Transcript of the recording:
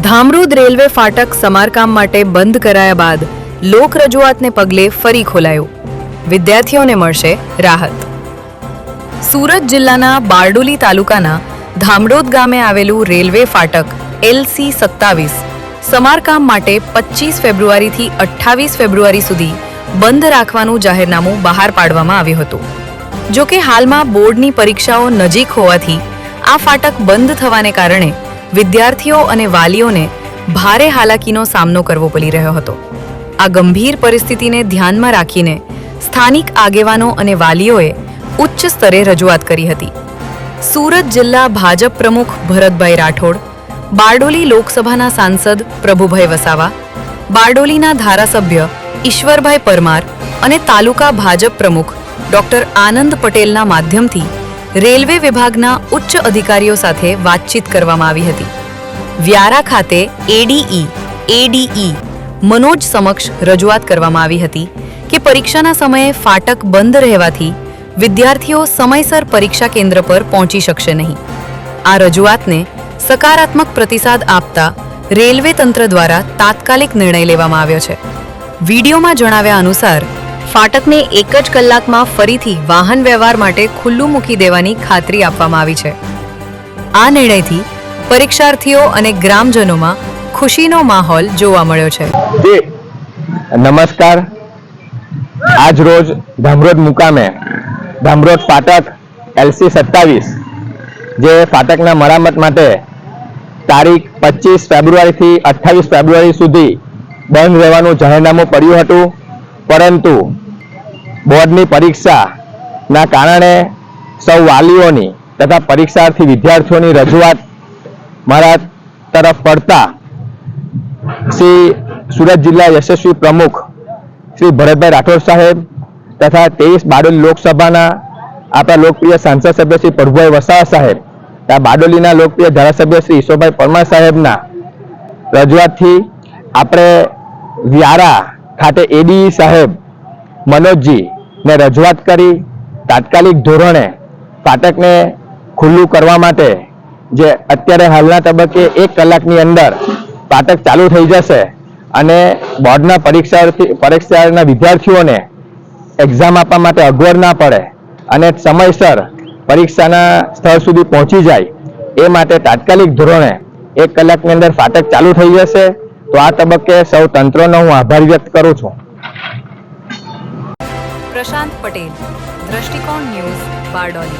ધામરોદ railway ફાટક સમારકામ માટે બંધ કરાયા બાદ લોક રજૂઆતને પગલે ફરી ખોલાયું. વિદ્યાર્થીઓને મળશે રાહત. સુરત જિલ્લાના બારડોલી તાલુકાના ધામરોદ ગામે આવેલું રેલવે ફાટક LC27 સમારકામ માટે 25 ફેબ્રુઆરીથી 28 ફેબ્રુઆરી સુધી બંધ રાખવાનું જાહેરનામું બહાર પાડવામાં આવ્યું હતું. જો કે હાલમાં બોર્ડની પરીક્ષાઓ નજીક હોવાથી આ ફાટક બંધ થવાને કારણે વિદ્યાર્થીઓ અને વાલીઓને ભારે હાલાકીનો સામનો કરવો પડી રહ્યો હતો. આ ગંભીર પરિસ્થિતિને ધ્યાનમાં રાખીને સ્થાનિક આગેવાનો અને વાલીઓએ ઉચ્ચ સ્તરે રજૂઆત કરી હતી. સુરત જિલ્લા ભાજપ પ્રમુખ ભરતભાઈ રાઠોડ, બારડોલી લોકસભાના સાંસદ પ્રભુભાઈ વસાવા, બારડોલીના ધારાસભ્ય ઈશ્વરભાઈ પરમાર અને તાલુકા ભાજપ પ્રમુખ ડોક્ટર આનંદ પટેલના માધ્યમથી રેલવે વિભાગના ઉચ્ચ અધિકારીઓ સાથે વાતચીત કરવામાં આવી હતી. વ્યારા ખાતે ADE મનોજ સમક્ષ રજૂઆત કરવામાં આવી હતી કે પરીક્ષાના સમયે ફાટક બંધ રહેવાથી વિદ્યાર્થીઓ સમયસર પરીક્ષા કેન્દ્ર પર પહોંચી શકશે નહીં. આ રજૂઆતને સકારાત્મક પ્રતિસાદ આપતા રેલવે તંત્ર દ્વારા તાત્કાલિક નિર્ણય લેવામાં આવ્યો છે. વિડીયોમાં જણાવ્યા અનુસાર ફાટકને 1 જ કલાકમાં ફરીથી વાહન વ્યવહાર માટે ખુલ્લું મૂકી દેવાની ખાતરી આપવામાં આવી છે. આ નિર્ણયથી પરીક્ષાર્થીઓ અને ગ્રામજનોમાં ખુશીનો માહોલ જોવા મળ્યો છે. નમસ્કાર. આજ રોજ ધામરોદ મુકામે ધામરોદ ફાટક LC27 જે ફાટકના મરામત માટે તારીખ 25 ફેબ્રુઆરીથી 28 ફેબ્રુઆરી સુધી બંધ રહેવાનું જાહેરનામું પડ્યું હતું, પરંતુ બોર્ડની પરીક્ષાના કારણે સૌ વાલીઓની તથા પરીક્ષાર્થી વિદ્યાર્થીઓની રજૂઆત મારા તરફ પડતા શ્રી સુરત જિલ્લા યશસ્વી પ્રમુખ શ્રી ભરતભાઈ રાઠોડ સાહેબ તથા 23 બારડોલી લોકસભાના આપણા લોકપ્રિય સાંસદ સભ્ય શ્રી પ્રભુભાઈ વસાવા સાહેબ, બારડોલીના લોકપ્રિય ધારાસભ્ય શ્રી ઈશ્વરભાઈ પરમાર સાહેબના રજૂઆતથી આપણે વ્યારા ખાતે ADE સાહેબ મનોજજીને રજૂઆત કરી તાત્કાલિક ધોરણે ફાટકને ખુલ્લું કરવા માટે, જે અત્યારે હાલના તબક્કે 1 કલાકની અંદર ફાટક ચાલુ થઈ જશે અને બોર્ડના પરીક્ષાના વિદ્યાર્થીઓને એક્ઝામ આપવા માટે અગવડ ના પડે અને સમયસર પરીક્ષાના સ્થળ સુધી પહોંચી જાય એ માટે તાત્કાલિક ધોરણે 1 કલાકની અંદર ફાટક ચાલુ થઈ જશે. તો આ તબક્કે સૌ તંત્રનો હું આભાર વ્યક્ત કરું છું. પ્રશાંત પટેલ, દ્રષ્ટિકોણ ન્યૂઝ, બારડોલી.